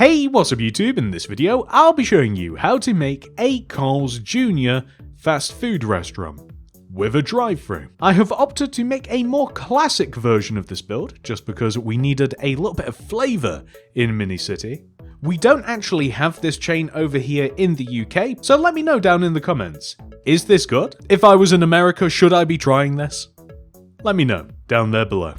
Hey, what's up YouTube? In this video, I'll be showing you how to make a Carl's Jr. fast food restaurant with a drive-thru. I have opted to make a more classic version of this build just because we needed a little bit of flavour in Mini-City. We don't actually have this chain over here in the UK, so let me know down in the comments. Is this good? If I was in America, should I be trying this? Let me know down there below.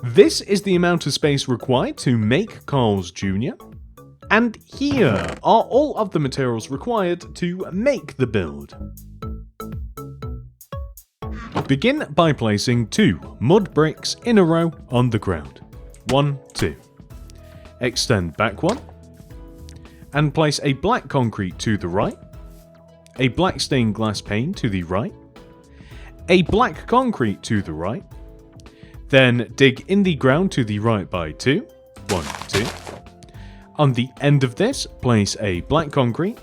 This is the amount of space required to make Carl's Jr. And here are all of the materials required to make the build. Begin by placing 2 mud bricks in a row on the ground. 1, 2. Extend back 1. And place a black concrete to the right. A black stained glass pane to the right. A black concrete to the right. Then dig in the ground to the right by 2. 1, 2. On the end of this, place a black concrete,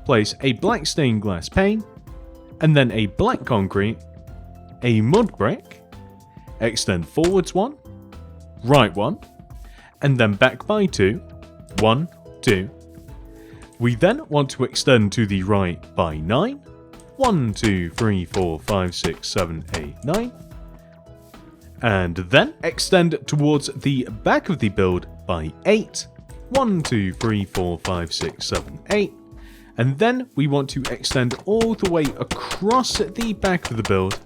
place a black stained glass pane, and then a black concrete, a mud brick, extend forwards 1, right 1, and then back by 2. 1, 2. We then want to extend to the right by 9. 1, 2, 3, 4, 5, 6, 7, 8, 9. And then extend towards the back of the build by 8. 1, 2, 3, 4, 5, 6, 7, 8. And then we want to extend all the way across the back of the build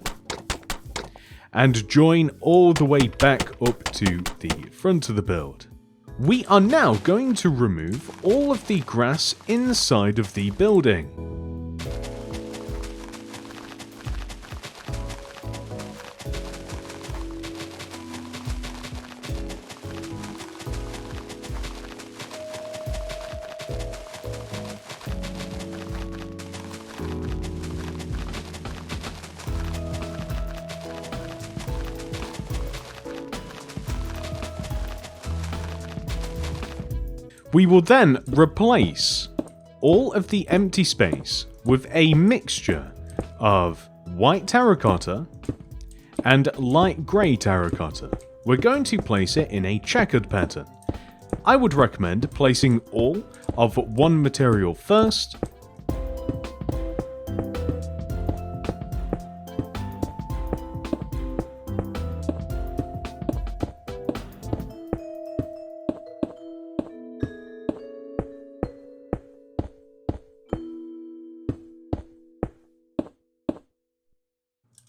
and join all the way back up to the front of the build. We are now going to remove all of the grass inside of the building. We will then replace all of the empty space with a mixture of white terracotta and light grey terracotta. We're going to place it in a checkered pattern. I would recommend placing all of one material first,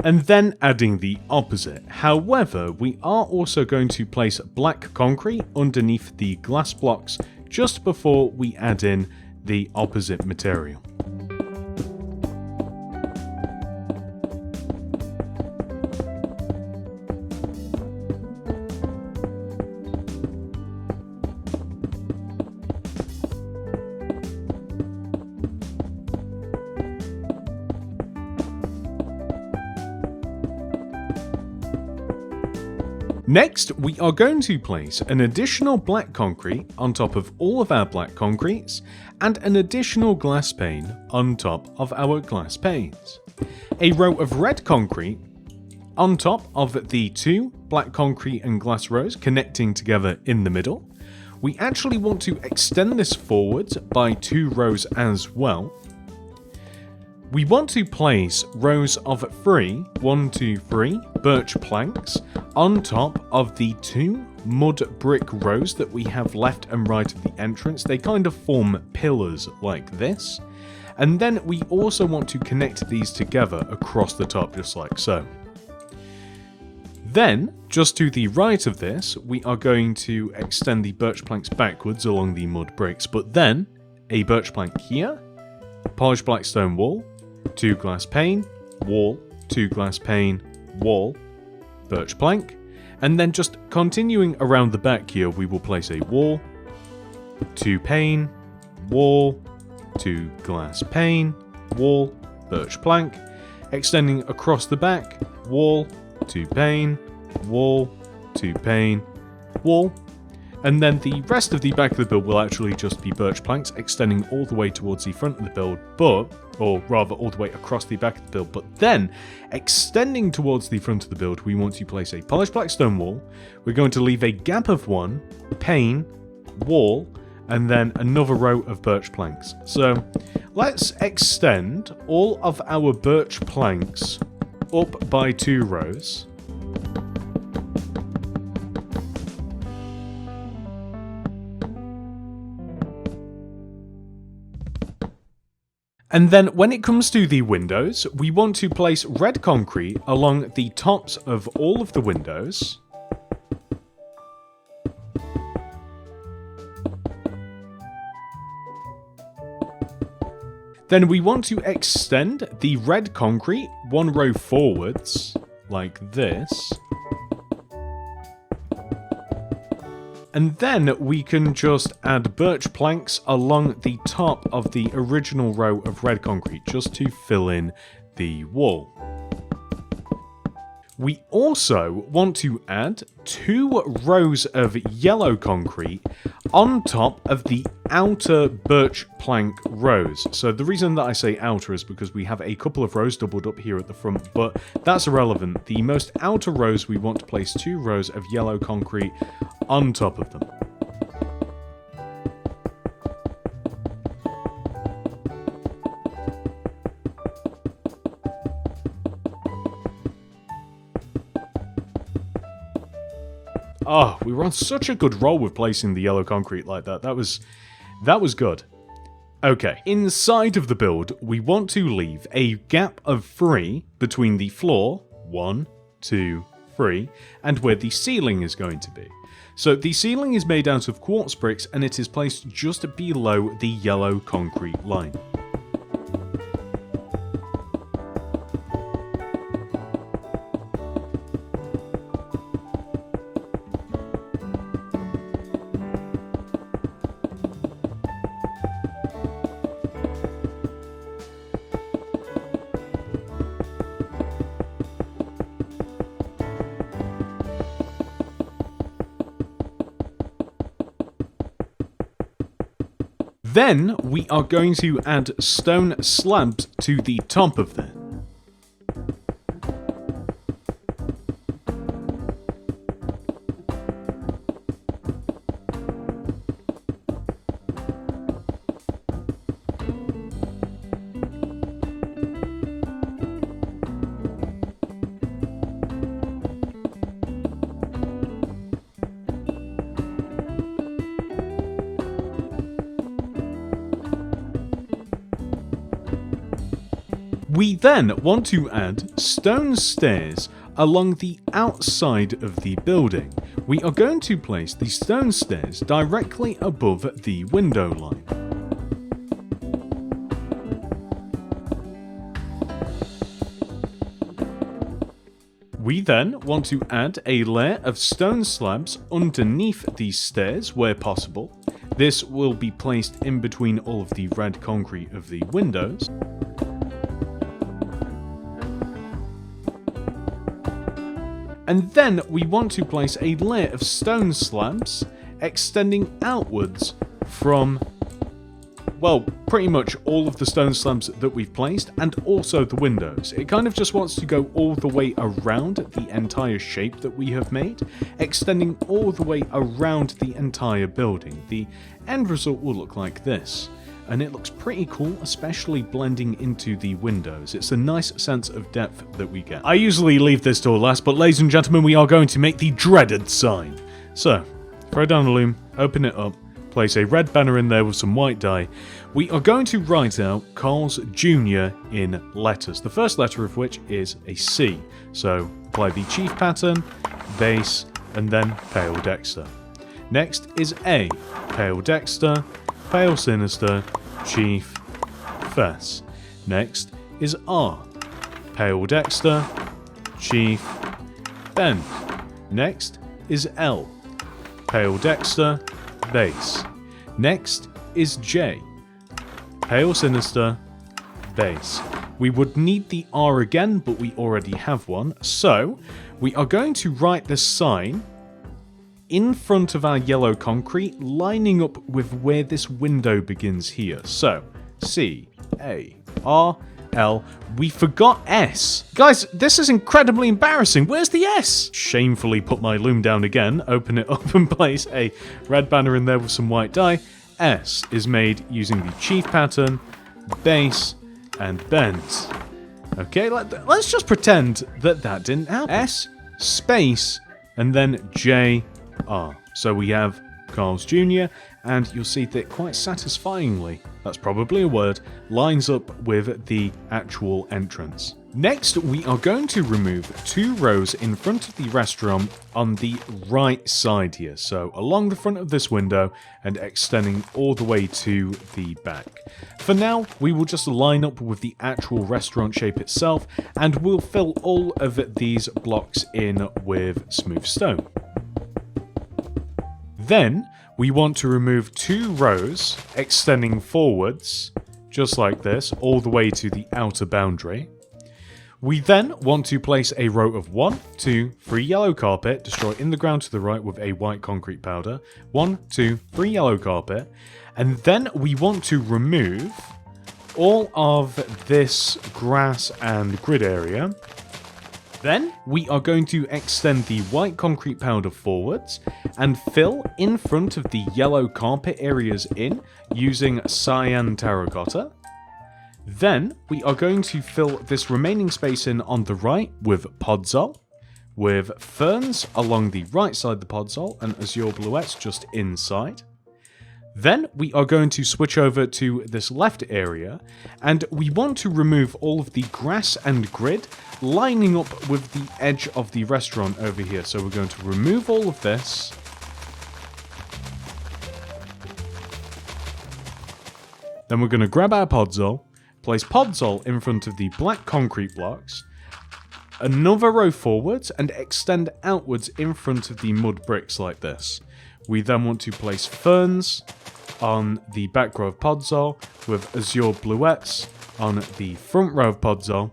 and then adding the opposite. However, we are also going to place black concrete underneath the glass blocks just before we add in the opposite material. Next, we are going to place an additional black concrete on top of all of our black concretes and an additional glass pane on top of our glass panes. A row of red concrete on top of the 2 black concrete and glass rows connecting together in the middle. We actually want to extend this forwards by 2 rows as well. We want to place rows of 3, 1, 2, 3 birch planks on top of the 2 mud brick rows that we have left and right of the entrance. They kind of form pillars like this. And then we also want to connect these together across the top just like so. Then, just to the right of this, we are going to extend the birch planks backwards along the mud bricks, but then a birch plank here, polished black stone wall, 2 glass pane, wall, 2 glass pane, wall, birch plank, and then just continuing around the back here, we will place a wall, 2 pane, wall, 2 glass pane, wall, birch plank, extending across the back, wall to pane, wall to pane, wall. And then the rest of the back of the build will actually just be birch planks extending all the way towards the front of the build, or rather all the way across the back of the build. But then, extending towards the front of the build, we want to place a polished black stone wall. We're going to leave a gap of 1, pane, wall, and then another row of birch planks. So let's extend all of our birch planks up by 2 rows. And then when it comes to the windows, we want to place red concrete along the tops of all of the windows. Then we want to extend the red concrete 1 row forwards, like this. And then we can just add birch planks along the top of the original row of red concrete, just to fill in the wall. We also want to add 2 rows of yellow concrete on top of the outer birch plank rows. So the reason that I say outer is because we have a couple of rows doubled up here at the front, but that's irrelevant. The most outer rows, we want to place 2 rows of yellow concrete on top of them. Oh, we were on such a good roll with placing the yellow concrete like that. That was good. Okay, inside of the build, we want to leave a gap of 3 between the floor, 1, 2, 3, and where the ceiling is going to be. So the ceiling is made out of quartz bricks and it is placed just below the yellow concrete line. Then we are going to add stone slabs to the top of that. We then want to add stone stairs along the outside of the building. We are going to place the stone stairs directly above the window line. We then want to add a layer of stone slabs underneath these stairs where possible. This will be placed in between all of the red concrete of the windows. And then we want to place a layer of stone slabs extending outwards from, well, pretty much all of the stone slabs that we've placed and also the windows. It kind of just wants to go all the way around the entire shape that we have made, extending all the way around the entire building. The end result will look like this. And it looks pretty cool, especially blending into the windows. It's a nice sense of depth that we get. I usually leave this till last, but ladies and gentlemen, we are going to make the dreaded sign. So, throw down the loom, open it up, place a red banner in there with some white dye. We are going to write out Carl's Jr. in letters, the first letter of which is a C. So, apply the chief pattern, base, and then pale dexter. Next is A, pale dexter, pale sinister, chief, fess. Next is R, pale dexter, chief, bend. Next is L, pale dexter, base. Next is J, pale sinister, base. We would need the R again, but we already have one. So we are going to write this sign in front of our yellow concrete, lining up with where this window begins here. So C-A-R-L. We forgot S. Guys, this is incredibly embarrassing. Where's the S? Shamefully put my loom down again, open it up and place a red banner in there with some white dye. S is made using the chief pattern, base, and bends. Okay, let's just pretend that didn't happen. S, space, and then J-R. So we have Carl's Jr., and you'll see that quite satisfyingly, that's probably a word, lines up with the actual entrance. Next, we are going to remove 2 rows in front of the restaurant on the right side here. So along the front of this window and extending all the way to the back. For now, we will just line up with the actual restaurant shape itself, and we'll fill all of these blocks in with smooth stone. Then, we want to remove 2 rows extending forwards, just like this, all the way to the outer boundary. We then want to place a row of 1, 2, 3 yellow carpet, destroy in the ground to the right with a white concrete powder, 1, 2, 3 yellow carpet, and then we want to remove all of this grass and grid area. Then we are going to extend the white concrete powder forwards and fill in front of the yellow carpet areas in using cyan terracotta. Then we are going to fill this remaining space in on the right with podzol, with ferns along the right side of the podzol and azure bluettes just inside. Then we are going to switch over to this left area, and we want to remove all of the grass and grid lining up with the edge of the restaurant over here. So we're going to remove all of this. Then we're going to grab our podzol, place podzol in front of the black concrete blocks, another row forwards, and extend outwards in front of the mud bricks like this. We then want to place ferns on the back row of podzol with azure bluettes on the front row of podzol.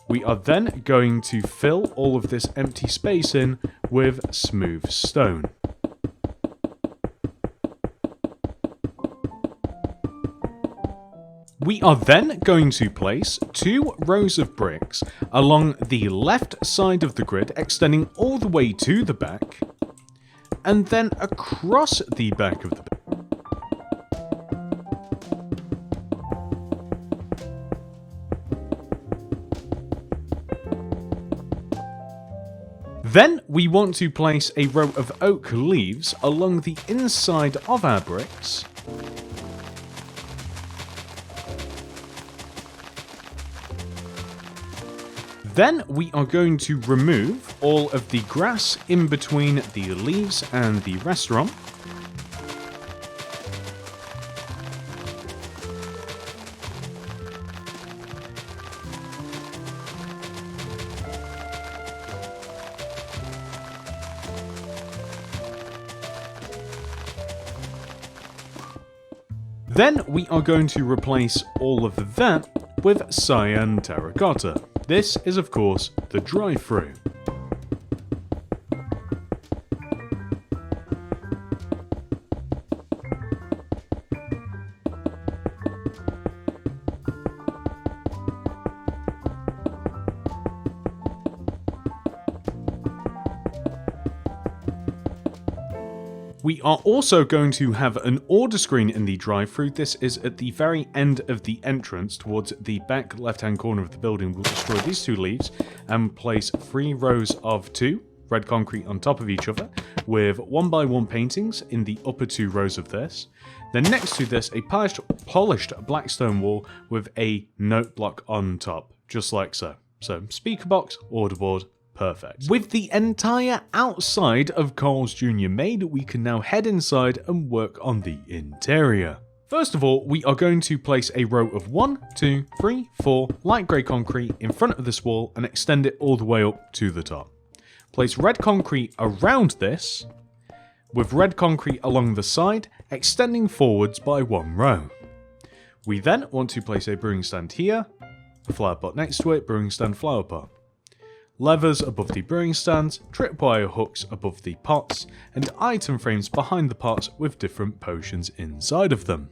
We are then going to fill all of this empty space in with smooth stone. We are then going to place 2 rows of bricks along the left side of the grid, extending all the way to the back, and then across the back of the building. Then we want to place a row of oak leaves along the inside of our bricks. Then we are going to remove all of the grass in between the leaves and the restaurant. Then we are going to replace all of that with cyan terracotta. This is, of course, the drive-through. We are also going to have an order screen in the drive-thru. This is at the very end of the entrance towards the back left-hand corner of the building. We'll destroy these 2 leaves and place 3 rows of 2 red concrete on top of each other with 1x1 paintings in the upper 2 rows of this. Then next to this, a polished black stone wall with a note block on top, just like so. So speaker box, order board, perfect. With the entire outside of Carl's Jr. made, we can now head inside and work on the interior. First of all, we are going to place a row of 1, 2, 3, 4 light grey concrete in front of this wall and extend it all the way up to the top. Place red concrete around this, with red concrete along the side, extending forwards by 1 row. We then want to place a brewing stand here, a flower pot next to it, brewing stand, flower pot. Levers above the brewing stands, tripwire hooks above the pots, and item frames behind the pots with different potions inside of them.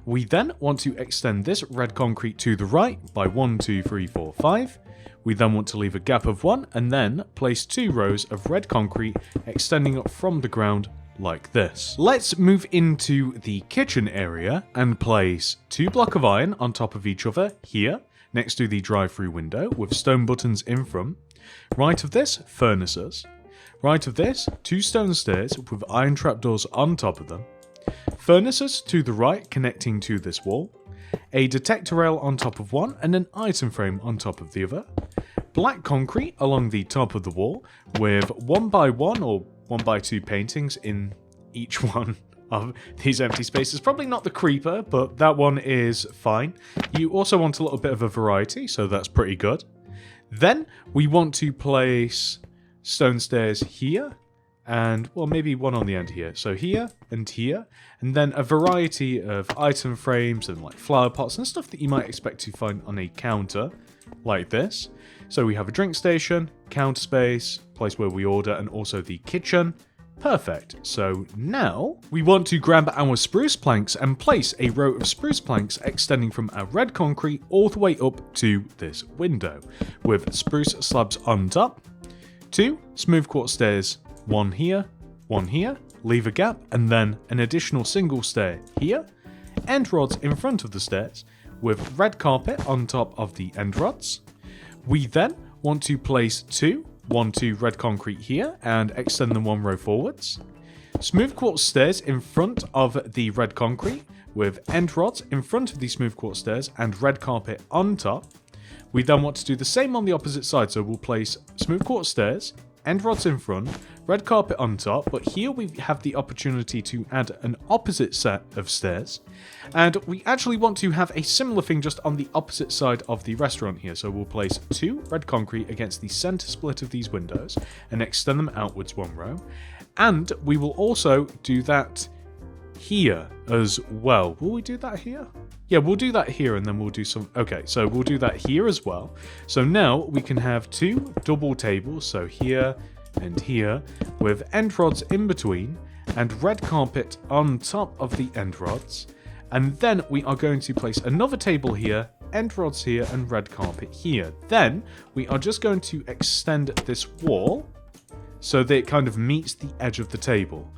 We then want to extend this red concrete to the right by 1, 2, 3, 4, 5. We then want to leave a gap of 1 and then place 2 rows of red concrete extending up from the ground like this. Let's move into the kitchen area and place 2 blocks of iron on top of each other here, next to the drive-through window with stone buttons in front. Right of this, furnaces. Right of this, 2 stone stairs with iron trapdoors on top of them. Furnaces to the right connecting to this wall. A detector rail on top of one and an item frame on top of the other. Black concrete along the top of the wall with 1x1 or 1x2 paintings in each one of these empty spaces. Probably not the creeper, but that one is fine. You also want a little bit of a variety, so that's pretty good. Then we want to place stone stairs here, and well, maybe one on the end here. So here, and then a variety of item frames and like flower pots and stuff that you might expect to find on a counter like this. So we have a drink station, counter space, place where we order, and also the kitchen. Perfect. So now we want to grab our spruce planks and place a row of spruce planks extending from our red concrete all the way up to this window with spruce slabs on top. 2 smooth quartz stairs, 1 here, leave a gap, and then an additional single stair here. End rods in front of the stairs with red carpet on top of the end rods. We then want to place 1, 2 red concrete here and extend them 1 row forwards. Smooth quartz stairs in front of the red concrete with end rods in front of the smooth quartz stairs and red carpet on top. We then want to do the same on the opposite side, so we'll place smooth quartz stairs, end rods in front, red carpet on top, but here we have the opportunity to add an opposite set of stairs. And we actually want to have a similar thing just on the opposite side of the restaurant here. So we'll place 2 red concrete against the center split of these windows and extend them outwards 1 row. And we will also do that here as well. Will we do that here? Yeah, we'll do that here and then we'll do some... Okay, so we'll do that here as well. So now we can have 2 double tables, so here and here, with end rods in between and red carpet on top of the end rods. And then we are going to place another table here, end rods here, and red carpet here. Then we are just going to extend this wall so that it kind of meets the edge of the table.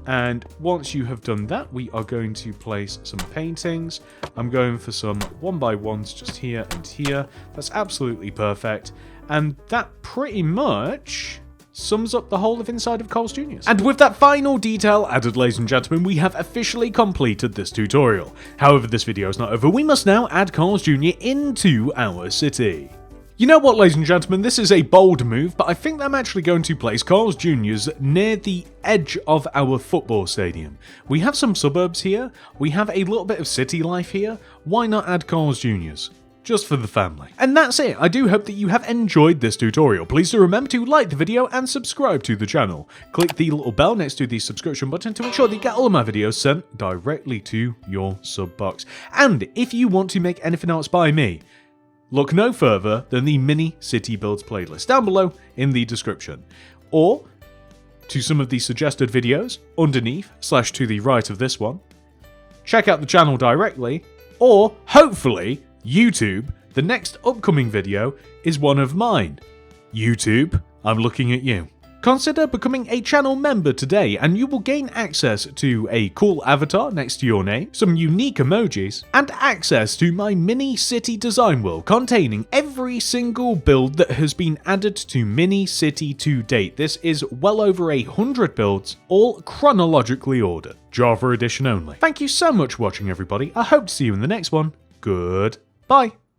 And once you have done that, we are going to place some paintings. I'm going for some 1x1s just here and here. That's absolutely perfect. And that pretty much sums up the whole of inside of Carl's Jr.'s. And with that final detail added, ladies and gentlemen, we have officially completed this tutorial. However, this video is not over. We must now add Carl's Jr. into our city. You know what, ladies and gentlemen, this is a bold move, but I think I'm actually going to place Carl's Jr.'s near the edge of our football stadium. We have some suburbs here, we have a little bit of city life here, why not add Carl's Jr.'s? Just for the family. And that's it. I do hope that you have enjoyed this tutorial. Please do remember to like the video and subscribe to the channel. Click the little bell next to the subscription button to ensure that you get all of my videos sent directly to your sub box. And if you want to make anything else by me, look no further than the Mini City Builds playlist down below in the description. Or to some of the suggested videos underneath / to the right of this one. Check out the channel directly, or hopefully YouTube, the next upcoming video is one of mine. YouTube, I'm looking at you. Consider becoming a channel member today and you will gain access to a cool avatar next to your name, some unique emojis, and access to my mini city design world containing every single build that has been added to Mini City to date. This is well over 100 builds, all chronologically ordered. Java edition only. Thank you so much for watching, everybody. I hope to see you in the next one. Goodbye.